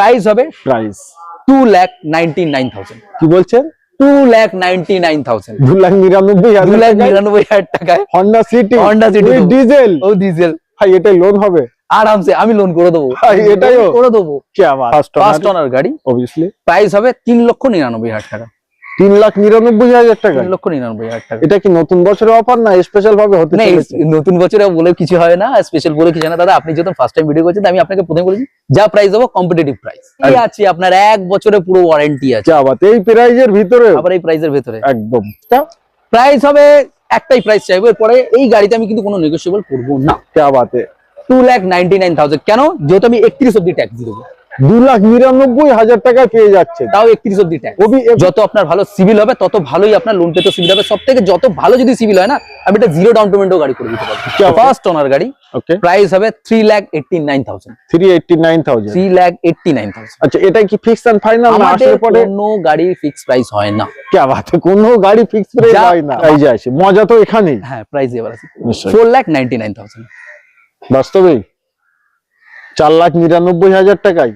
Price হবে price 2,99,000। কি বলছেন? 2,99,000, 2,99,000 টাকায় হন্ডা সিটি, Honda City দেবো। ডিজেল। ও ডিজেল, ভাই এটাই লোন হবে আরামসে আমি লোন করে দেবো। ভাই, এটাইও করে দেবো। কি আবার ফার্স্ট ওনার গাড়ি, অবভিয়াসলি। প্রাইস হবে 3,99,000 টাকা। 3,99,000 টাকা। 3,99,000 টাকা। এটা কি নতুন বছরের অফার না স্পেশাল ভাবে হতে না, চলেছে? নতুন বছরে বলে কিছু হয় না, স্পেশাল বলে কিছু হয় না দাদা। আপনি যখন ফার্স্ট টাইম ভিডিও করছেন, আমি আপনাকে প্রথমে বলেছি যা প্রাইস দেবো কম্পিটিটিভ প্রাইস। এই আছে আপনার 1 বছরের পুরো ওয়ারেন্টি আছে। কি আবার এই প্রাইজের ভিতরে? আবার এই প্রাইসের ভিতরে একদম প্রাইস হবে একটাই প্রাইস চাইবো, এরপরে এই গাড়িতে আমি কিন্তু কোনো নেগোশিয়েবল করবো না। কি আবার 2,99,000 কেন? যেহেতু আমি 31 অব্দি ট্যাক্স দিয়ে দেবো। 2,99,000 টাকায় পেয়ে যাচ্ছে, তাও 31 অব্দি ট্যাক্স। ওবি- যত আপনার ভালো সিভিল হবে তত ভালোই আপনার লোন পেতে সুবিধা হবে। সব থেকে যত ভালো যদি সিভিল হয় না, আমি এটা জিরো ডাউন পেমেন্টও গাড়ি করে দিতে পারবো। কি আবার? ফার্স্ট ওনার গাড়ি, ওকে। প্রাইস হবে 3,89,000। 3,89,000। 3,89,000। আচ্ছা, এটা কি ফিক্স এন্ড ফাইনাল না আমাদের আসলে পরে? কোনো গাড়ির ফিক্স প্রাইস হয় না। কি আবার কোনো গাড়ি ফিক্স প্রাইস যা- হয় না? এই যে আসে মজা তো এখানেই। হ্যাঁ, প্রাইস এবার আছে নিশ্চয়ই। 4,99,000। বাস্তবে 4,99,000 টাকায়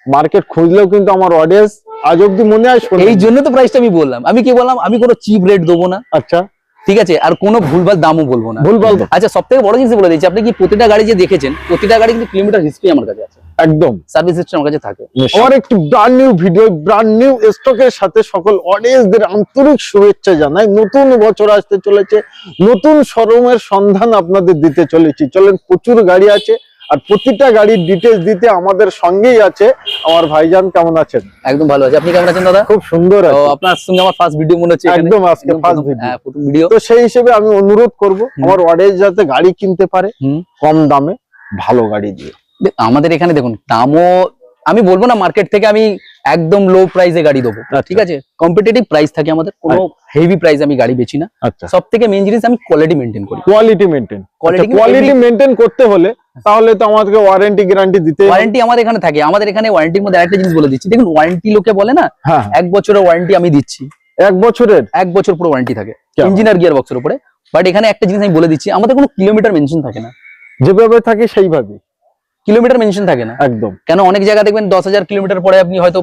মার্কেট খুঁজলেও কিন্তু আমার অডিয়েন্স আজ অব্দি মনে হয় শোনে। এই জন্য তো প্রাইসটা আমি বললাম। আমি কি বললাম, আমি কোনো চিপ রেট দেবো না, আচ্ছা, ঠিক আছে, আর কোনো ভুলভাল দামও বলবো না। ভুলভাল আচ্ছা, সব থেকে বড় জিনিস বলে দিচ্ছি, আপনি কি প্রতিটা গাড়ি যে দেখেছেন, প্রতিটা গাড়ি কিন্তু কিলোমিটার হিস্ট্রি আমার কাছে আছে, একদম সার্ভিস হিস্ট্রি আমার কাছে থাকে। আমার একটি brand new video, brand new স্টকের সাথে সকল অডিয়েন্সদের আন্তরিক শুভেচ্ছা জানাই। নতুন বছর আসতে চলেছে, নতুন শোরুমের সন্ধান আপনাদের দিতে চলেছি। চলেন, প্রচুর গাড়ি আছে আর প্রতিটা গাড়ির ডিটেইলস দিতে আমাদের সঙ্গেই আছে আমার ভাইজান। কেমন আছেন? একদম ভালো আছে। আপনি কেমন আছেন দাদা? খুব সুন্দর তো আছে। আপনার সঙ্গে আমার ফার্স্ট ভিডিও মনে হচ্ছে এখানে। একদম আজকে একদম ফার্স্ট প্রথম- ভিডিও। হ্যাঁ, প্রথম ভিডিও। তো সেই হিসেবে আমি অনুরোধ করব আমার অডিয়েন্স যাতে গাড়ি কিনতে পারে হুম। কম দামে, ভালো গাড়ি দিয়ে। আমাদের এখানে দেখুন, দামও আমি বলবো না মার্কেট থেকে আমি একদম লো প্রাইসে গাড়ি দেবো, ঠিক আছে, কম্পিটিটিভ প্রাইস থাকে আমাদের, কোনো হেভি প্রাইস আমি গাড়ি বেচি না। আচ্ছা, সব থেকে মেইন জিনিস আমি কোয়ালিটি মেনটেন করি। Quality maintain. কোয়ালিটি মেইনটেইন করতে হলে তাহলে তো আমাদেরকে ওয়ারেন্টি গ্যারান্টি দিতে হবে। ওয়ারেন্টি আমাদের এখানে থাকে। আমাদের এখানে ওয়ারেন্টির মধ্যে একটা জিনিস বলে দিচ্ছি, দেখুন ওয়ারেন্টি লোকে বলে না, হ্যাঁ, 1 বছরের ওয়ারেন্টি আমি দিচ্ছি। 1 বছরের 1 বছর পুরো ওয়ারেন্টি থাকে কেমন? ইঞ্জিন আর গিয়ার বক্সের উপরে। বাট এখানে একটা জিনিস আমি বলে দিচ্ছি, আমাদের কোনো কিলোমিটার মেনশন থাকে না। যেভাবে থাকে সেইভাবে, কিলোমিটার মেনশন থাকে না। একদম। কেন অনেক জায়গা দেখবেন 10,000 কিলোমিটার পরে আপনি হয়তো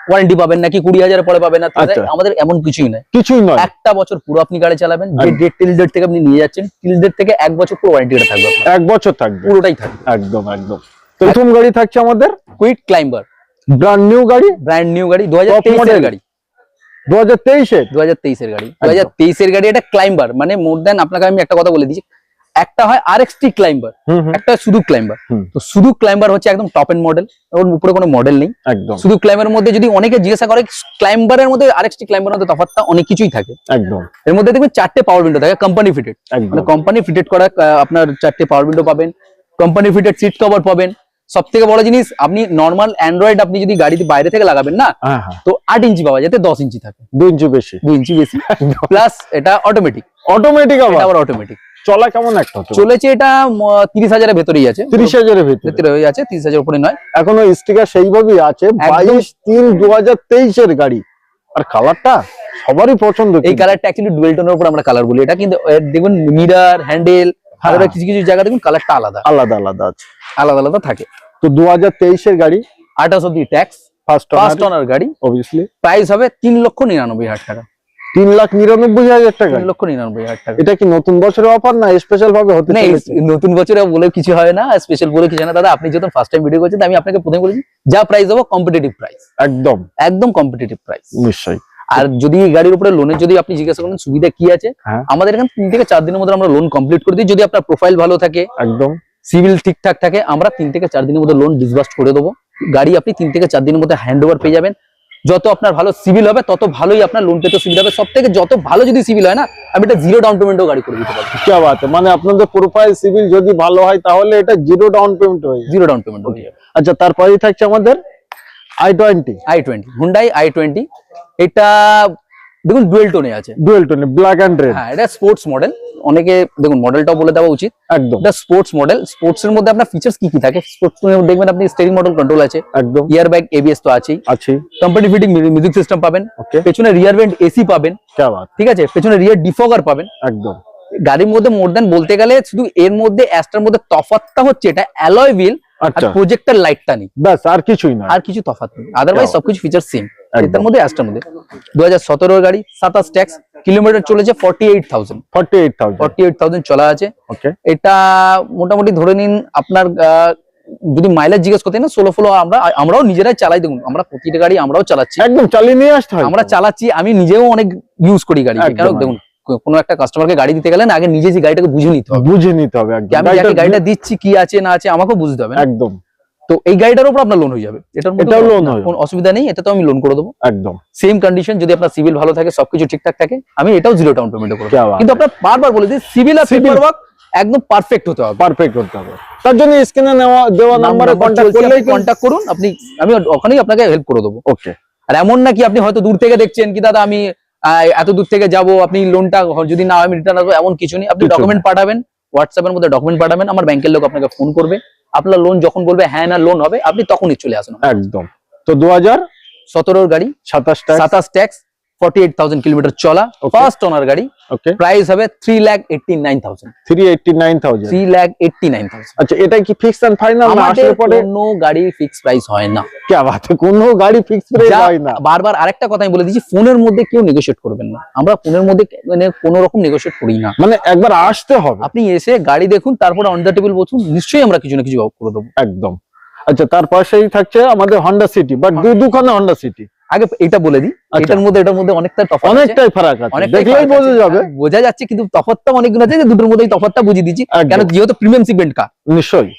ওয়ারেন্টি পাবেন নাকি 20,000 পরে পাবেন না। আচ্ছা। আমাদের এমন কিছুই নয়, কিছুই নয়। একটা বছর পুরো আপনি গাড়ি চালাবেন, যে একদম। ডেট টিল ডেট থেকে আপনি নিয়ে যাচ্ছেন, টিল ডেট থেকে 1 বছর পুরো ওয়ারেন্টিটা থাকবে আপনার, 1 বছর থাকবে, পুরোটাই থাকবে। একদম একদম। প্রথম গাড়ি থাকছে আমাদের কুইক ক্লাইম্বার, ব্র্যান্ড নিউ গাড়ি, ব্র্যান্ড নিউ গাড়ি, 2023 এর গাড়ি, 2023 এর। 2023 এর গাড়ি, 2023 এর গাড়ি। এটা ক্লাইম্বার মানে মোর দ্যান, আপনাকে আমি একটা কথা বলে দিচ্ছি, একটা হয় আরএক্সটি ক্লাইম্বার, একটা শুধু ক্লাইম্বার। হুম। তো শুধু ক্লাইম্বার হচ্ছে একদম টপ এন্ড মডেল, ওর উপরে কোনো মডেল নেই। একদম শুধু ক্লাইম্বারের মধ্যে যদি অনেকে জিজ্ঞাসা করে, ক্লাইম্বারের মধ্যে আরএক্সটি ক্লাইম্বারের মধ্যে তফাৎটা অনেক কিছুই থাকে। একদম এর মধ্যে দেখবেন 4টে পাওয়ার উইন্ডো থাকে, কোম্পানি ফিটেড, একদম। মানে কোম্পানি ফিটেড করা আপনার 4টে পাওয়ার উইন্ডো পাবেন, কোম্পানি ফিটেড সিট কভার পাবেন। সব থেকে বড় জিনিস, আপনি নর্মাল অ্যান্ড্রয়েড আপনি যদি গাড়িতে বাইরে থেকে লাগাবেন না, হ্যাঁ হ্যাঁ, তো 8 ইঞ্চি পাওয়া যাতে 10 ইঞ্চি থাকে, 2 ইঞ্চি বেশি, 2 ইঞ্চি বেশি। প্লাস এটা অটোমেটিক, অটোমেটিক। এটা আবার অটোমেটিক। চলা কেমন একটা হতো? চলেছে এটা 30,000 এর ভেতরেই আছে, 30,000 এর ভিতরে ভেতরে হয়ে আছে, 30,000 উপরে নয়। এখনো স্টিকার সেইভাবেই আছে। একদম। 22/3/2023 এর গাড়ি। আর কালারটা সবারই পছন্দ। এই কালারটা অ্যাকচুয়ালি ডুয়েল টোনের উপর আমরা কালার বলি এটা, কিন্তু দেখুন মিরার, হ্যান্ডেল, আর হ্যাঁ। কিছু কিছু জায়গা দেখুন কালারটা আলাদা আলাদা আলাদা আছে। আলাদা আলাদা থাকে। তো 2023 এর গাড়ি, 28 অব্দি ট্যাক্স, ফার্স্ট ফার্স্ট ওনার গাড়ি, অবভিয়াসলি। প্রাইস হবে 3,99,000 টাকা। 3,99,000 টাকা। 3,99,000 টাকা। এটা কি নতুন বছরের অফার না স্পেশাল ভাবে হতে না, চলেছে? নতুন বছরে বলে কিছু হয় না, স্পেশাল বলে কিছু হয় না দাদা। আপনি যখন ফার্স্ট টাইম ভিডিও করছেন, আমি আপনাকে প্রথমে বলেছি যা প্রাইস দেবো কম্পিটিটিভ প্রাইস, একদম একদম কম্পিটিটিভ প্রাইস। নিশ্চয়ই। আর যদি গাড়ির উপরে লোনের যদি আপনি জিজ্ঞাসা করেন সুবিধা কি আছে, হ্যাঁ। আমাদের এখানে 3 থেকে 4 দিনের মধ্যে আমরা লোন কমপ্লিট করে দিই। যদি আপনার প্রোফাইল ভালো থাকে, একদম সিভিল ঠিকঠাক থাকে, আমরা 3 থেকে 4 দিনের মধ্যে লোন ডিসবার্স করে দেবো। গাড়ি আপনি 3 থেকে 4 দিনের মধ্যে হ্যান্ড ওভার পেয়ে যাবেন। যত আপনার ভালো সিভিল হবে তত ভালোই আপনার লোন পেতে সুবিধা হবে। সব থেকে যত ভালো যদি সিভিল হয় না, আমি এটা জিরো ডাউন পেমেন্টও গাড়ি করে দিতে পারবো। কি বাত, মানে আপনাদের প্রোফাইল সিভিল যদি ভালো হয় তাহলে এটা জিরো ডাউন পেমেন্ট হয়ে যায়। জিরো ডাউন পেমেন্ট হয়ে যাবে। আচ্ছা, তারপরেই থাকছে আমাদের i20, হুন্ডাই i20। এটা দেখুন ডুয়েল টোনে আছে, dual tone, black and red. হ্যাঁ, এটা স্পোর্টস মডেল। অনেকে দেখুন মডেলটাও বলে দেওয়া উচিত, একদম এটা স্পোর্টস মডেল। স্পোর্টস এর মধ্যে আপনার ফিচার্স কি কি থাকে? স্পোর্টস দেখবেন আপনি স্টিয়ারিং মডেল কন্ট্রোল আছে, একদম ইয়ার ব্যাগ, এবিএস তো আছেই, আছে। কোম্পানি ফিটিং মিউজিক সিস্টেম পাবেন, ওকে, পেছনে রিয়ার ভেন্ট এসি পাবেন, কি বাত, ঠিক আছে, পেছনে রিয়ার ডিফগার পাবেন। একদম গাড়ির মধ্যে মোর দ্যান বলতে গেলে শুধু এর মধ্যে অ্যাস্টার মধ্যে তফাৎটা হচ্ছে এটা অ্যালয় হুইল আচ্ছা প্রজেক্টর লাইটটা নেই, ব্যাস আর কিছুই না। আর কিছু তফাৎ নেই, আদারওয়াইজ সবকিছু ফিচার সেম। একদম। এটার মধ্যে অ্যাস্টার মধ্যে 2017 গাড়ি, 27 ট্যাক্স, কিলোমিটার চলেছে 48,000 48,000 চলা আছে। ওকে। এটা মোটামুটি ধরে নিন আপনার যদি মাইলেজ জিজ্ঞেস করতে না, 16 আমরাও নিজেরাই চালাই। দেখুন আমরা প্রতিটা গাড়ি আমরাও চালাচ্ছি, একদম চালিয়ে নিয়ে আসতে হয়। আমরা চালাচ্ছি, আমি নিজেও অনেক ইউজ করি গাড়ি। একদম, কারণ দেখুন কোনো একটা কাস্টমারকে গাড়ি দিতে গেলে না, আগে নিজে যে গাড়িটাকে বুঝে নিতে হবে, বুঝে নিতে হবে যে আমি যাকে গাড়িটা দিচ্ছি কি আছে না আছে আমাকেও বুঝতে হবে। একদম। তো এই গাড়িটার উপর আপনার লোন হয়ে যাবে, এটার মধ্যে এটাও loan হবে। কোনো অসুবিধা নেই, এটা তো আমি লোন করে দেবো একদম সেম কন্ডিশন। যদি আপনার সিভিল ভালো থাকে, সবকিছু ঠিকঠাক থাকে, আমি এটাও 0 ডাউন পেমেন্ট করে क्या দেবো। बात কিন্তু আপনার বারবার বলে দিই, সিভিল আর Civil- পেপার ওয়ার্ক একদম পারফেক্ট হতে হবে। পারফেক্ট করতে হবে। তার জন্য স্ক্রিনে দেওয়া নম্বরে কন্টাক্ট করলেই কন্টাক্ট করুন, আমি ওখানেই আপনাকে হেল্প করে দেবো। ওকে। আর এমন না কি আপনি হয়তো দূর থেকে দেখছেন কি দাদা আমি এত দূর থেকে যাব, আপনি লোনটা যদি না হয় আমি রিটার্ন আসবো, এমন কিছু নেই। আপনি কিছু ডকুমেন্ট পাঠাবেন, হোয়াটসঅ্যাপের মধ্যে ডকুমেন্ট পাঠাবেন, আমার ব্যাংকের লোক আপনাকে ফোন করবে, আপনার লোন যখন বলবে হ্যাঁ না লোন হবে, আপনি তখনই চলে আসুন। একদম। তো 2017 গাড়ি, 27 ট্যাক্স, 48,000 কিলোমিটার চলা, Okay. ফার্স্ট ওনার গাড়ি, ওকে। প্রাইস হবে 3,89,000 389,000 আচ্ছা, এটা কি ফিক্স এন্ড ফাইনাল না আমাদের আসলে পরে? কোনো গাড়ি ফিক্স প্রাইস হয় না। কি বাত, কোনো গাড়ি ফিক্স প্রাইস যা হয় না। বারবার আরেকটা কথা আমি বলে দিচ্ছি, ফোনের মধ্যে কেউ নেগোশিয়েট করবেন না, আমরা ফোনের মধ্যে মানে কোনো রকম নেগোশিয়েট করি না। মানে একবার আসতে হবে। আপনি এসে গাড়ি দেখুন, তারপরে অন দ্য টেবিল বসুন, নিশ্চয়ই আমরা কিছু না কিছু করে দেবো। একদম। আচ্ছা, তার পাশেই থাকছে আমাদের হন্ডা সিটি, বাট দুখানে হন্ডা সিটি। আগে এটা বলে দিই, আচ্ছা। এটার মধ্যে অনেকটা তফাৎ আছে, অনেকটাই ফারাক আছে, অনেকটাই দেখলেই ফারাক বোঝা আছে। যাবে। বোঝা যাচ্ছে, কিন্তু তফাৎটা অনেকগুলো আছে, যে দুটোর মধ্যেই তফাৎটা বুঝিয়ে দিচ্ছি। একদম। কেন, যেহেতু প্রিমিয়াম সিগমেন্ট কার, নিশ্চয়ই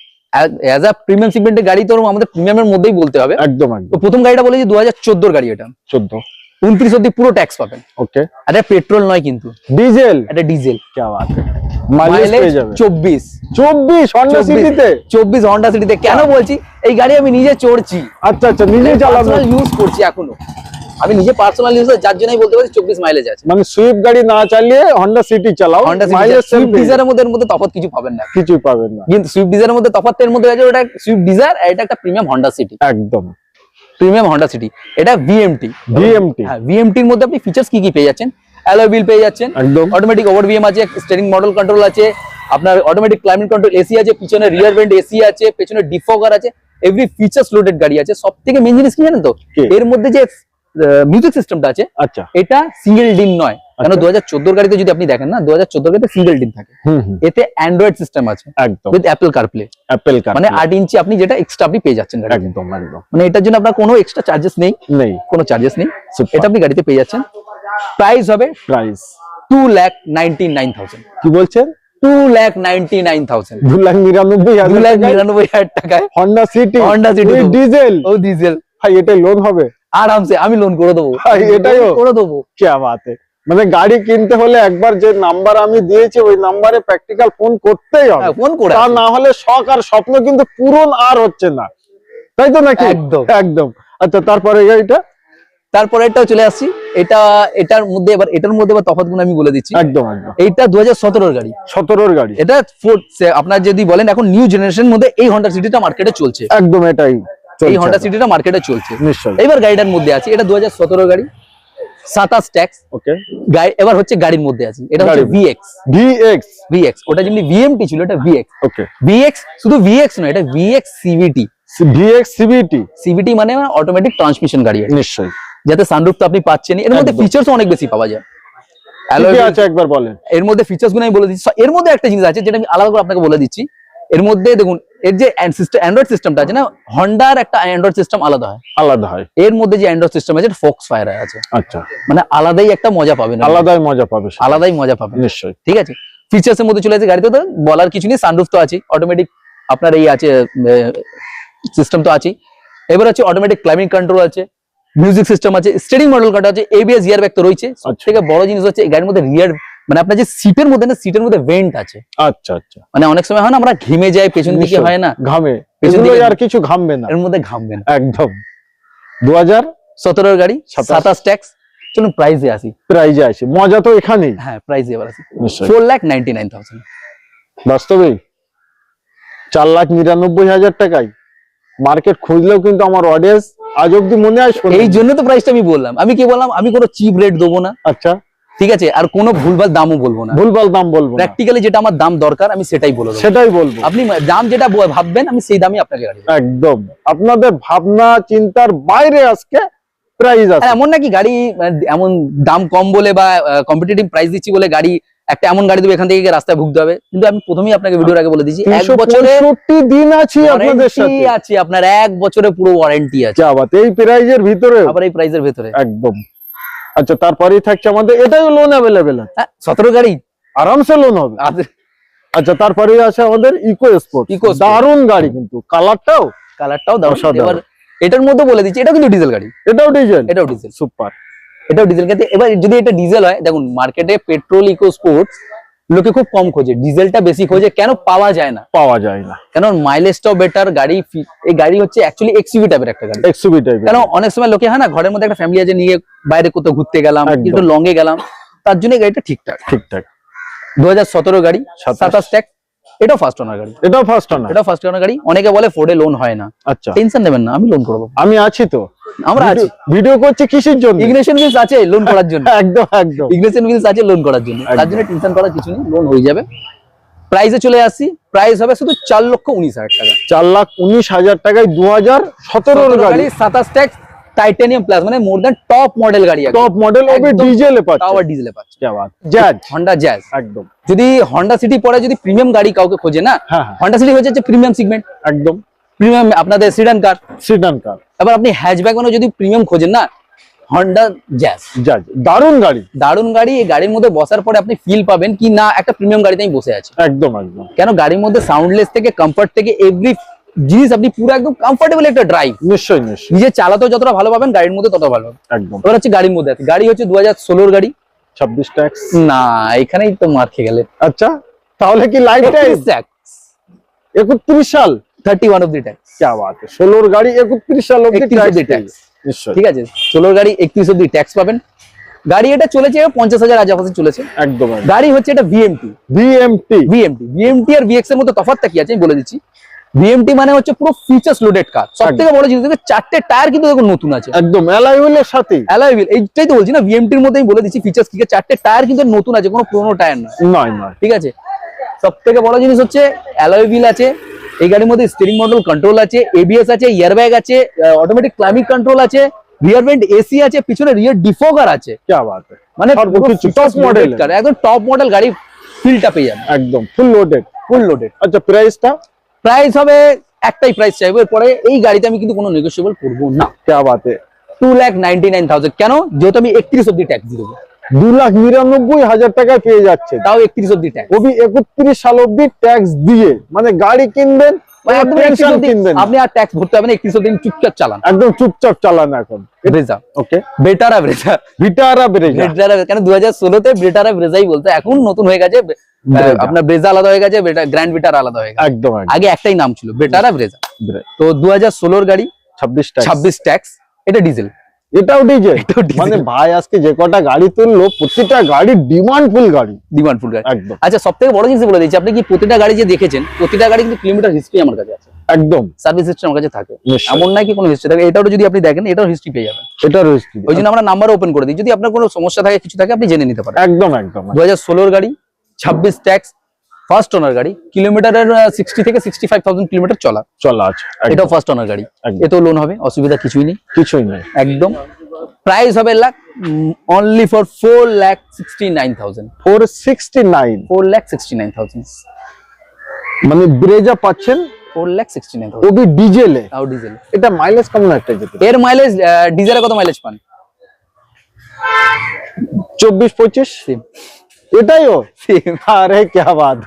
অ্যাজ আ প্রিমিয়াম সিগমেন্টের গাড়ি, তো আমাদের প্রিমিয়ামের মধ্যেই বলতে হবে। একদম তো একদম। প্রথম গাড়িটা বলেছি 2014 গাড়ি, এটা 14 29 অব্দি পুরো ট্যাক্স পাবেন। ওকে। আর এটা পেট্রোল নয় কিন্তু, ডিজেল। এটা ডিজেল। কি বাত, মাইলেজ পেয়ে যাবে 24 হন্ডা সিটিতে। 24 হন্ডা সিটিতে। কেন বলছি, এই গাড়ি আমি নিজে চড়ছি, আচ্ছা আচ্ছা, নিজে চালানো, ইউজ করছি এখনো, আমি নিজে পার্সোনাল ইউজ, যার জন্যই বলতে পারি 24 মাইলেজ আছে। মানে সুইফট গাড়ি না চালিয়ে হন্ডা সিটি চালাও, হন্ডা মাইলেজ সুইফট ডিজায়ারের মধ্যে তফাৎ কিছু পাবেন না, কিছুই পাবেন না। কিন্তু সুইফট ডিজায়ারের মধ্যে তফাৎ এর মধ্যে আছে, ওটা সুইফট ডিজায়ার, আর এটা একটা প্রিমিয়াম হন্ডা সিটি। একদম প্রিমিয়াম হন্ডা সিটি, এটা ভিএমটি। হ্যাঁ, ভিএমটি এর মধ্যে আপনি ফিচার্স কি কি পেয়ে যাচ্ছেন? অ্যালয় হুইল পেয়ে যাচ্ছেন, একদম অটোমেটিক ওভার ভিএম আছে, স্টিয়ারিং মডেল কন্ট্রোল আছে, আপনার অটোমেটিক ক্লাইমেট কন্ট্রোল এসি আছে, পিছনে রিয়ার ভেন্ট এসি আছে, পেছনে ডিফগার আছে, এভরি ফিচার্স লোডেড গাড়ি আছে। সবথেকে মেইন জিনিস কি জানেন তো, কি? এর মধ্যে যে মিউজিক সিস্টেমটা আছে, আচ্ছা এটা সিঙ্গেল ডিন নয়। কেন, আচ্ছা। 2014 গাড়িতে যদি আপনি দেখেন না, 2014 গাড়িতে সিঙ্গেল ডিন থাকে, হুম, এতে অ্যান্ড্রয়েড সিস্টেম আছে একদম উইথ অ্যাপল কারপ্লে, অ্যাপল কার, মানে 8 ইঞ্চি আপনি যেটা এক্সট্রা আপনি পেয়ে যাচ্ছেন গাড়িতে। একদম একদম মানে এটার জন্য আপনার কোনো এক্সট্রা চার্জেস নেই, নেই, কোনো চার্জেস নেই, Super. এটা আপনি গাড়িতে পেয়ে যাচ্ছেন। প্রাইস হবে প্রাইস 2,99,000, কি বলছেন? 2,99,000, 2,99,000 টাকায় হন্ডা সিটি, Honda City দেবো। ডিজেল। ও ডিজেল, ভাই এটাই লোন হবে? আরামসে আমি লোন করে দেবো, ভাই, এটাইও? করে দেবো। কি বাত, মানে গাড়ি কিনতে হলে একবার যে নাম্বার আমি দিয়েছি ওই নাম্বারে প্র্যাকটিক্যাল ফোন করতেই হবে, ফোন করে তা আসুন। না হলে শখ আর স্বপ্ন কিন্তু পূরণ আর হচ্ছে না, তাই তো নাকি? একদম। একদম। আচ্ছা, তারপরে গাড়িটা তারপরে এটাও চলে আসছি, এটার মধ্যে এবার তফাৎগুলো আমি বলে দিচ্ছি। একদম একদম। এইটা 2017 গাড়ি, 17 গাড়ি, এটা আপনার যদি বলেন এখন নিউ জেনারেশন মধ্যে এই হন্ডা সিটিটা মার্কেটে চলছে, একদম এটাই এই হন্ডা সিটিটা মার্কেটে চলছে। নিশ্চয়ই। এবার গাড়িটার মধ্যে আছে, এটা 2017 গাড়ি, 27 ট্যাক্স। ওকে। এবার হচ্ছে গাড়ির মধ্যে আছে, এটা হচ্ছে গাড়ির। ভিএক্স। ভিএক্স। ওটা যেমনি ভিএমটি ছিল, এটা ভিএক্স। ওকে। ভিএক্স শুধু ভিএক্স নয়, এটা VX CVT. VX CVT, CVT মানে অটোমেটিক ট্রান্সমিশন গাড়ি আছে, নিশ্চয়ই। যাতে সানরুফ তো আপনি পাচ্ছেন, এর মধ্যে একদম। ফিচার্স অনেক বেশি পাওয়া যায়। কি Alloy কি wheel- আছে একবার বলেন। এর মধ্যে ফিচার্স গুলো আমি বলে দিচ্ছি। এর মধ্যে একটা জিনিস আছে যেটা আমি আলাদা করে আপনাকে বলে দিচ্ছি। এর মধ্যে দেখুন, এর যে অ্যান্ড্রয়েড সিস্টেমটা আছে না, হন্ডার একটা অ্যান্ড্রয়েড সিস্টেম আলাদা হয়, আলাদা হয়। এর মধ্যে যে অ্যান্ড্রয়েড সিস্টেম আছে ফক্স ফায়ার আছে, আচ্ছা, মানে আলাদাই একটা মজা পাবেন, আলাদাই মজা পাবে সে। আলাদাই মজা পাবেন, নিশ্চয়ই। ঠিক আছে। ফিচার্স এর মধ্যে চলে আসে গাড়িতে, তো বলার কিছু নেই, সানরুফ তো আছে, অটোমেটিক আপনার এই আছে সিস্টেম তো আছে। এবার আছে অটোমেটিক ক্লাইমেট কন্ট্রোল আছে, মিউজিক সিস্টেম আছে, স্টিয়ারিং মডেল কাটা আছে, এবিএস ইয়ার ব্যাগ তো রয়েছে। সবথেকে বড় জিনিস হচ্ছে এই গাড়ির মধ্যে রিয়ার, মানে আপনার যে সিটের মধ্যে না, সিটের মধ্যে ভেন্ট আছে। আচ্ছা আচ্ছা। মানে অনেক সময় হয় না, আমরা ঘেমে যাই পেছন দিকে, নিশ্চয়ই। হয় না ঘামে, পেছন এগুলোই দিকে- আর কিছু ঘামবে না, এর মধ্যে ঘামবে না। একদম। 2017 গাড়ি, 27 ট্যাক্স। চলুন প্রাইসে আসি, প্রাইজে আছে, মজা তো এখানেই। হ্যাঁ প্রাইসে এবার আসি, নিশ্চয়ই। 4,99,000। বাস্তবেই 4,99,000 টাকায় মার্কেট খুঁজলেও কিন্তু আমার অডিয়েন্স আজ অব্দি মনে হয় শোনেনি। এই জন্য তো প্রাইসটা আমি বললাম, আমি কি বললাম, আমি কোনো চিপ রেট দেবো না, আচ্ছা, ঠিক আছে, আর কোনো ভুলভাল দামও বলবো না, ভুলভাল দাম বলবো না, প্র্যাকটিক্যালি যেটা আমার দাম দরকার আমি সেটাই বলে দেবো। সেটাই বলবো। আপনি দাম যেটা ভাববেন আমি সেই দামই আপনাকে গাড়ি দেবো। একদম আপনাদের ভাবনা চিন্তার বাইরে আজকে প্রাইস আর আছে। এমন নাকি গাড়ি এমন দাম কম বলে বা কম্পিটিটিভ প্রাইস দিচ্ছি বলে গাড়ি একটা এমন গাড়ি দেবো এখান থেকে গিয়ে রাস্তায় ভুগতে হবে, কিন্তু আমি প্রথমেই আপনাকে ভিডিওর আগে বলে দিচ্ছি 1 বছরে 365 দিন আছি আপনাদের সাথে, ওয়ারেন্টি আছে, আপনার 1 বছরে পুরো ওয়ারেন্টি আছে, যা বাত, এই প্রাইজের ভিতরে আবার এই প্রাইসের ভেতরে। একদম। আচ্ছা, তারপরেই থাকছে আমাদের, এটাও লোন অ্যাভেলেবেল আছে, 17 গাড়ি আরামসে লোন হবে। আচ্ছা, তারপরেই আছে আমাদের ইকো স্পোর্ট, Eco Sport। দারুণ গাড়ি, কিন্তু কালারটাও কালারটাও দারুণ। অসাধারণ। এবার এটার মধ্যে বলে দিচ্ছি, এটা কিন্তু ডিজেল গাড়ি, এটাও ডিজেল, এটাও ডিজেল, সুপার। এটাও ডিজেল গাড়ি। এবার যদি এটা ডিজেল হয়, দেখুন মার্কেটে পেট্রোল ইকো স্পোর্টস লোকে খুব কম খোঁজে, ডিজেলটা বেশি খোঁজে, কেন পাওয়া যায় না, পাওয়া যায় না, কেন মাইলেজটাও বেটার গাড়ি। এই গাড়ি হচ্ছে অ্যাকচুয়ালি এক্সইউভি টাইপের একটা গাড়ি। এক্সইউভি টাইপের, কেন অনেক সময় লোকে হয় না, ঘরের মধ্যে একটা ফ্যামিলি আছে নিয়ে বাইরে কোথাও ঘুরতে গেলাম, একদম। একটু লং এ গেলাম, তার জন্য এই গাড়িটা ঠিকঠাক। ঠিকঠাক। 2017 গাড়ি, 27 ট্যাক্স, এটাও ফার্স্ট ওনার গাড়ি, এটাও ফার্স্ট না, এটাও ফার্স্ট ওনার গাড়ি। অনেকে বলে ফোর্ডে লোন হয় না, আচ্ছা, টেনশন নেবেন না, আমি লোন করবো, আমি আছি তো, আমরা আছি। ভিডিও করছি কিসের জন্য? ইগনিশন হুইলস আছে লোন করার জন্য, একদম একদম, ইগনিশন হুইলস আছে লোন করার জন্য, তার জন্য টেনশন করার কিছু নেই, লোন হয়ে যাবে। প্রাইসে চলে আসছি, প্রাইস হবে শুধু 4,19,000 টাকা, 4,19,000 টাকায় 2017 গাড়ি, 27 ট্যাক্স, টাইটানিয়াম প্লাস, মানে মোর দ্যান টপ মডেল গাড়ি, টপ মডেল, ওবি একদম ডিজেলে পাচ্ছে, টাওয়ার ডিজেলে পাচ্ছে। কি বাত, জ্যাজ, হন্ডা জ্যাজ। একদম, যদি হন্ডা সিটি পরে যদি প্রিমিয়াম গাড়ি কাউকে খোঁজে না, হ্যাঁ হ্যাঁ, হন্ডা সিটি হয়ে যাচ্ছে প্রিমিয়াম সেগমেন্ট, একদম প্রিমিয়াম আপনাদের সিডান কার। সিডান কার। এবার আপনি হ্যাচব্যাক মানে যদি প্রিমিয়াম খোঁজেন না, হন্ডা জ্যাজ জ্যাজ দারুণ গাড়ি, দারুণ গাড়ি। এই গাড়ির মধ্যে বসার পরে আপনি ফিল পাবেন কি না একটা প্রিমিয়াম গাড়িতে আমি বসে আছি। একদম একদম, কেন গাড়ির মধ্যে সাউন্ডলেস থেকে কমফর্ট থেকে এভরি জিনিস আপনি পুরো একদম কমফোর্টেবল একটা ড্রাইভ, নিশ্চয়ই নিশ্চয়ই, নিজে চালাতেও যতটা ভালো পাবেন গাড়ির মধ্যে তত ভালো। একদম। এবার হচ্ছে গাড়ির মধ্যে আছে, গাড়ি হচ্ছে 2016 গাড়ি, 26 ট্যাক্স, না এখানেই তো মার খেয়ে গেলে। আচ্ছা, তাহলে কি লাইফ টাইম 31 সাল, 31 অফ দি ট্যাক্স, কি বাত, 16 গাড়ি 31 সাল অবধি 31 অব্দি ট্যাক্স, tax। নিশ্চয়ই, ঠিক আছে, 16 গাড়ি 31 অব্দি ট্যাক্স পাবেন। গাড়ি এটা চলেছে 50,000 আশেপাশে চলেছে। একদম একদম। গাড়ি হচ্ছে এটা ভিএমটি, বিএমটি, ভিএমটি আর ভিএক্স এর মধ্যে তফাৎটা কি আছে আমি বলে দিচ্ছি। ভিএমটি মানে হচ্ছে পুরো ফিচার্স লোডেড কার, সবথেকে বড় জিনিস দেখো 4টে টায়ার কিন্তু দেখো নতুন আছে, একদম অ্যালয় হুইলের সাথে, অ্যালয় হুইল, এইটাই তো বলছি না, ভিএমটির মধ্যে আমি বলে দিচ্ছি ফিচার্স কি, 4টে টায়ার কিন্তু নতুন আছে, কোনো পুরোনো টায়ার নয়, নয় নয়, ঠিক আছে। সবথেকে বড় জিনিস হচ্ছে অ্যালয় হুইল আছে এই গাড়ির মধ্যে, স্টিয়ারিং মডেল কন্ট্রোল আছে, এবিএস আছে, এয়ারব্যাগ আছে, অটোমেটিক ক্লাইমেট কন্ট্রোল আছে, রিয়ার ভেন্ট এসি আছে, পিছনে রিয়ার ডিফোগার আছে, কি বাত, মানে সর্বকিছু টপ মডেল, একদম টপ মডেল গাড়ি ফিলটা পেয়ে যাবে, একদম ফুল লোডেড, ফুল লোডেড। আচ্ছা, প্রাইসটা? প্রাইস হবে একটাই প্রাইস চাইবো, এরপরে এই গাড়িতে আমি কিন্তু কোনো নেগোসিয়েবল করবো না, কি বাত, 2,99,000। কেন? যেহেতু আমি 31 অব্দি ট্যাক্স দিয়ে দেবো, 2,99,000 টাকায় পেয়ে যাচ্ছে, তাও 31 অব্দি ট্যাক্স, ওবি 31 সাল অবধি ট্যাক্স দিয়ে, মানে গাড়ি কিনবেন একদম 31 অব্দি আপনি আর ট্যাক্স ভরতে হবে না, 31 অব্দি চুপচাপ চালান, একদম চুপচাপ চালান এখন। ব্রেজা, ওকে, বেটারা ব্রেজা, ভিটারা ব্রেজা, ব্রেজা, কেন 2016 তে বেটারা ব্রেজাই বলতো, এখন নতুন হয়ে গেছে ব্রেজা। আপনার ব্রেজা আলাদা হয়ে গেছে, গ্র্যান্ড ভিটারা আলাদা হয়ে গেছে, একদম একদম, আগে একটাই নাম ছিল বেটারা ব্রেজা। ব্রে- তো 2016 গাড়ি, 26 ট্যাক্স, 26 ট্যাক্স, এটা ডিজেল, এটাও ডিজেল, এটাও diesel। মানে ভাই আজকে যে কটা গাড়ি তুললো প্রতিটা গাড়ি ডিমান্ডফুল গাড়ি, ডিমান্ডফুল গাড়ি। একদম আচ্ছা, সব থেকে বড় জিনিস বলে দিচ্ছি, আপনি কি প্রতিটা গাড়ি যে দেখেছেন প্রতিটা গাড়ি কিন্তু কিলোমিটার হিস্ট্রি আমার কাছে আছে, একদম, সার্ভিস হিস্ট্রি আমার কাছে থাকে, নিশ্চয়ই। এমন নাই কি কোনো হিস্ট্রি থাকে, এটাও যদি আপনি দেখেন এটাও হিস্ট্রি পেয়ে যাবেন, এটা রয়েছে, ওই জন্য আমরা নাম্বার ওপেন করে দিই, যদি আপনার কোনো সমস্যা থাকে কিছু থাকে আপনি জেনে নিতে পারেন। একদম একদম, 2016 গাড়ি, 26 ট্যাক্স, ফার্স্ট ওনার গাড়ি, কিলোমিটারের 60 থেকে 65,000 কিলোমিটার চলা, চলা আছে, এটাও ফার্স্ট ওনার গাড়ি, একদম। এতেও লোন হবে, অসুবিধা কিছুই নেই, কিছুই নেই, একদম। প্রাইস হবে অনলি ফর 4,69,000, 469, 4,69,000, মানে ব্রেজা পাচ্ছেন 4,69,000, ওবি ডিজেলে, তাও ডিজেল। এটা মাইলেজ কেমন একটা যেতে? এর মাইলেজ ডিজেলে কত মাইলেজ পান? 24-25, সেম, এটাইও, সেম। আরে কি বাত,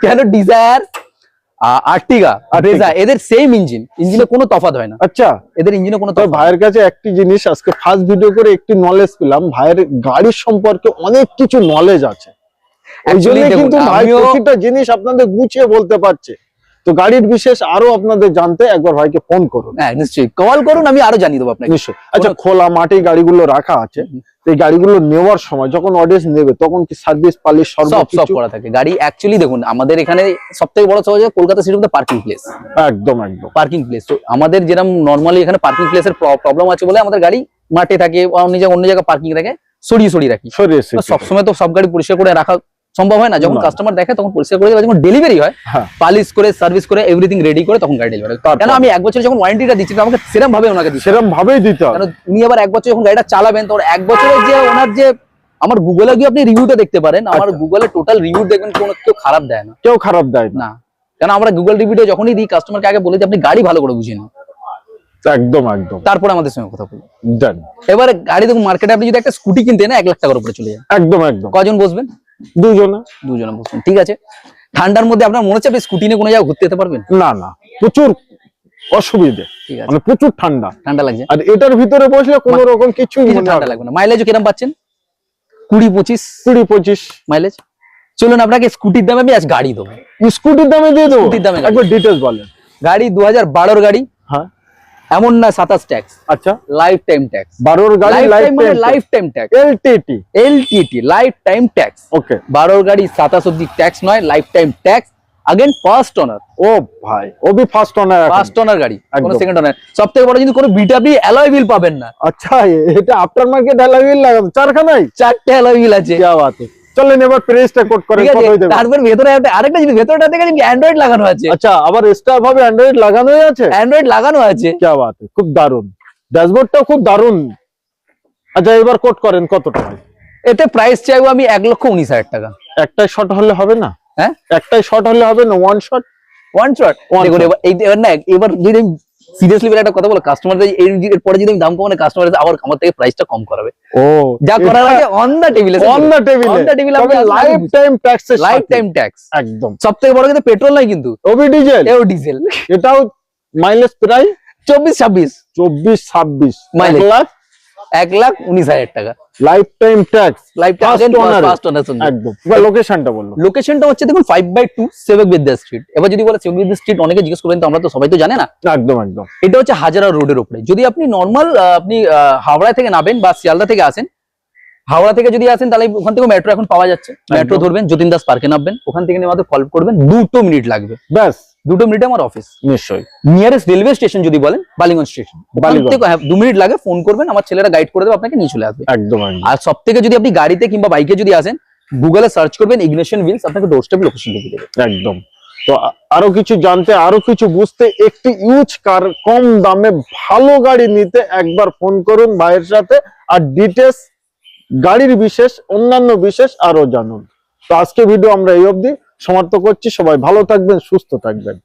কেন ডিজায়ার, আর্টিগা, ব্রেজা এদের সেম ইঞ্জিনে কোনো তফাৎ হয় না, আচ্ছা। এদের ইঞ্জিনে কোনো তো তফাৎ হয় না। ভাইয়ের কাছে একটি জিনিস আজকে ফার্স্ট ভিডিও করে একটি নলেজ পেলাম, ভাইয়ের গাড়ির সম্পর্কে অনেক কিছু নলেজ আছে, এই Actually জন্য দেখুন, কিন্তু ভাই আমিও- প্রতিটা জিনিস আপনাদের গুছিয়ে বলতে পারছে। তো গাড়ির বিশেষ আরো আপনাদের জানতে একবার ভাইকে ফোন করুন, হ্যাঁ নিশ্চয়ই কল করুন, আমি আরো জানিয়ে দেবো আপনাকে। নিশ্চয়ই। আচ্ছা, খোলা মাটি গাড়িগুলো রাখা আছে, তো এই গাড়িগুলো নেওয়ার সময় যখন অডিয়েন্স নেবে তখন কি সার্ভিস পালিশ সব সর্বকিছু? করা থাকে গাড়ি। অ্যাকচুয়ালি দেখুন, আমাদের এখানে সব থেকে বড় সমস্যা কলকাতা সিটির মধ্যে পার্কিং প্লেস, একদম একদম, পার্কিং প্লেস। তো আমাদের যেরকম নর্মালি এখানে পার্কিং প্লেসের প্রবলেম আছে বলে আমাদের গাড়ি মাঠে থাকে, অন্য জায়গায় পার্কিং থাকে, সরিয়ে সরিয়ে রাখি। সরিয়ে তো সবসময় তো সব গাড়ি পরিষ্কার করে রাখা সম্ভব হয় না, যখন না। কাস্টমার দেখে তখন পরিষ্কার করে দেওয়া, যখন ডেলিভারি হয় হ্যাঁ। পালিশ করে সার্ভিস করে এভরিথিং রেডি করে তখন গাড়ি ডেলিভারি। তারপর? কেন আমি 1 বছর যখন ওয়ারেন্টিটা দিচ্ছি আমাকে সেরকম ভাবে ওনাকে দিচ্ছি, সেরকম ভাবেই দিতে হবে। কারণ উনি আবার 1 বছর যখন গাড়িটা চালাবেন তখন 1 বছরের যে ওনার যে, আমার গুগলে গিয়ে আপনি রিভিউটা দেখতে পারেন, আমার আচ্ছা। গুগলে টোটাল রিভিউ দেখবেন কোনো কেউ খারাপ দেয় না। কেউ খারাপ দেয় না। না, কেন আমরা গুগল রিভিউটা যখনই দিই কাস্টমারকে আগে বলে দিই আপনি গাড়ি ভালো করে বুঝে নিন, একদম একদম তারপরে আমাদের সঙ্গে কথা বলুন। দেন। এবারে গাড়ি দেখুন মার্কেটে আপনি যদি একটা স্কুটি কিনতে না 1 লাখ টাকার উপরে চলে যান, একদম একদম কজন বসবেন? দুজনে। দুজনে বসবেন, ঠিক আছে। ঠান্ডার মধ্যে আপনার মনে হচ্ছে আপনি স্কুটি নিয়ে কোনো জায়গায় ঘুরতে যেতে পারবেন? না না, প্রচুর অসুবিধে, ঠিক আছে, মানে প্রচুর ঠান্ডা। ঠান্ডা লাগছে, আর এটার ভিতরে বসলে কোনো রকম কিছু কিছু ঠান্ডা লাগবে না। মাইলেজও কিরম পাচ্ছেন? 20-25 20-25 মাইলেজ। চলুন আপনাকে স্কুটির দামে আমি আজ গাড়ি দেবো, স্কুটির দামে দিয়ে দেবো। স্কুটির দামে গাড়ি। একবার ডিটেলস বলেন। গাড়ি 2012 গাড়ি, হ্যাঁ এমন না 27 ট্যাক্স, আচ্ছা, লাইফ টাইম ট্যাক্স। 12 গাড়ি লাইফ মানে life time tax, LTT. LTT life time tax. Okay, 12 গাড়ি 27 অব্দি ট্যাক্স নয়, life time tax. Again first owner, ও ভাই ও বি ফার্স্ট ওনার, ফার্স্ট ওনার গাড়ি, কোনো একদম। Second owner. সবথেকে বড় কিন্তু কোনো বিটাবি অ্যালয় হুইল পাবেন না, আচ্ছা এটা আফটার মার্কেট অ্যালয় লাগানো চারখানাই। 4টে অ্যালয় হুইল আছে, কি বাত है। চলেন এবার প্রাইসটা কোট করেন, ঠিক কত আছে। হয়ে যাবে? তারপর ভেতরে আরেকটা জিনিস, ভেতরটা দেখে অ্যান্ড্রয়েড লাগানো আছে, আচ্ছা, আবার এক্সট্রা ভাবে অ্যান্ড্রয়েড লাগানোই আছে। অ্যান্ড্রয়েড লাগানো আছে। কি বাত है, খুব দারুন। ড্যাশবোর্ডটাও খুব দারুন। আচ্ছা এবার কোট করেন কত টাকা? এতে প্রাইস চাইবো আমি 1,19,000 টাকা। একটাই শট হলে হবে না? হ্যাঁ, একটাই শট হলে হবে না, one shot. One shot. One দেখুন shot। এবার না, এবার যদি সিরিয়াসলি বলে একটা কথা বলো, কাস্টমারদের এর পরে যদি আমি দাম কমানো, কাস্টমার আবার আমার থেকে প্রাইসটা কম করাবে। ও যা করার আছে অন দা টেবিলে, অন দ্য টেবিলে, On the table তবে আপনি লাইফ টাইম ট্যাক্স এর লাইফ টাইম ট্যাক্স। একদম। সবথেকে বড় কিন্তু পেট্রোল নয় কিন্তু, ওবি ডিজেল, এও ডিজেল। এটাও মাইলেজ প্রায় 24-26 24-26 Mileage। 1,00,000 1,19,000 টাকা life time tax. Life First owner। First owner সঙ্গে। একদম। এবার লোকেশনটা বলুন। লোকেশনটা হচ্ছে দেখুন 5/2 সেবক বিদ্যা স্ট্রিট। এবার যদি বলে সেবক বিদ্যা স্ট্রিট অনেকে জিজ্ঞেস করবেন, তো আমরা তো সবাই তো জানে না, একদম একদম এটা হচ্ছে হাজারা রোডের উপরে। যদি আপনি নর্মাল আপনি হাওড়া থেকে নামেন বা শিয়ালদা থেকে আসেন, হাওড়া থেকে যদি আসেন তাহলে ওখান থেকে মেট্রো এখন পাওয়া যাচ্ছে, মেট্রো ধরবেন, যতীন দাস পার্কে নামবেন, ওখান থেকে নেমে কল করবেন, 2 মিনিট লাগবে, ব্যাস 2 মিনিটে আমার অফিস। নিশ্চয়ই। নিয়ারেস্ট রেলওয়ে স্টেশন যদি বলেন বালিগঞ্জ স্টেশন, বালিগঞ্জ। 2 মিনিট লাগে, ফোন করবেন, আমার ছেলেরা গাইড করে দেবে, আপনাকে নিয়ে চলে আসবে। একদম একদম আর সব থেকে যদি আপনি গাড়িতে কিংবা বাইকে যদি আসেন, গুগলে সার্চ করবেন ইগনিশন হুইলস, আপনাকে ডোরস্টেপ লোকেশন দেখিয়ে দেবে। একদম। তো আরো কিছু জানতে, আরো কিছু বুঝতে, একটি ইউজ কার কম দামে ভালো গাড়ি নিতে একবার ফোন করুন ভাইয়ের সাথে, আর ডিটেলস গাড়ির বিশেষ অন্যান্য বিশেষ আরো জানুন। তো আজকে ভিডিও আমরা এই অবধি সমাপ্ত করছি। সবাই ভালো থাকবেন, সুস্থ থাকবেন।